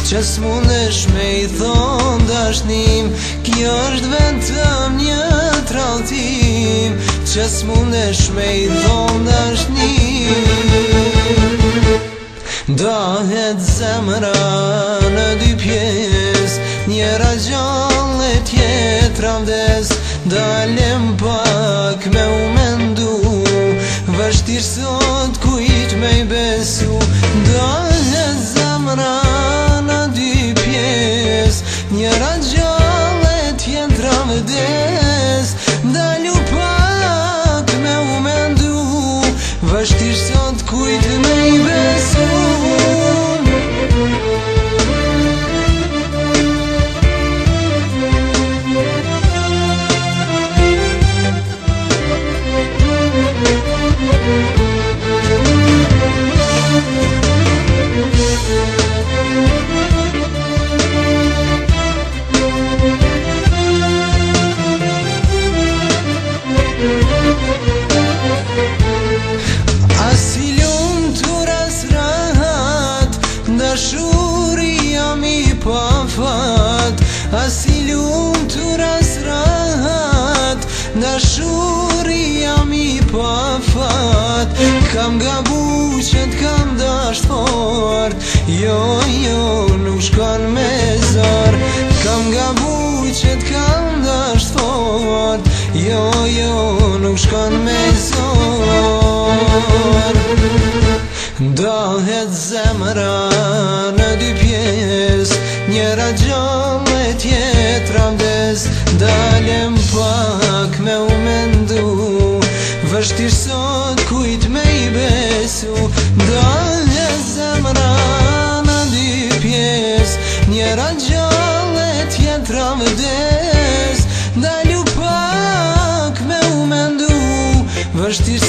që s'mundesh me I thon dashnim, kjo është vetëm një tradhtim, që s'mundesh me I thon dashnim. Dohet zemra në dy pjesë, njëra gjallë e tjetra vdes, dalim pak me u mendu, vështirë sot kujt me I besu. Dohet zemra në dy pjesë, njëra gjallë e tjetra vdes, dalu pak me u mendu, vështirë sot kujt me I besu. Dashuria mi pa fat, as I lumtur as rahat, dashuria mi pa fat. Kam gabu që t'kam dasht fort, jo, nuk shkon me zor. Kam gabu që t'kam dasht fort, jo, nuk shkon me zor. Dohet zemra në dy pjesë, njëra gjallë e tjetra vdes, dalem pak me u mendu, vështirë sot kujt me I besu. Dohet zemra në dy pjesë, njëra gjallë e tjetra vdes, dalu pak me u mendu, vështirë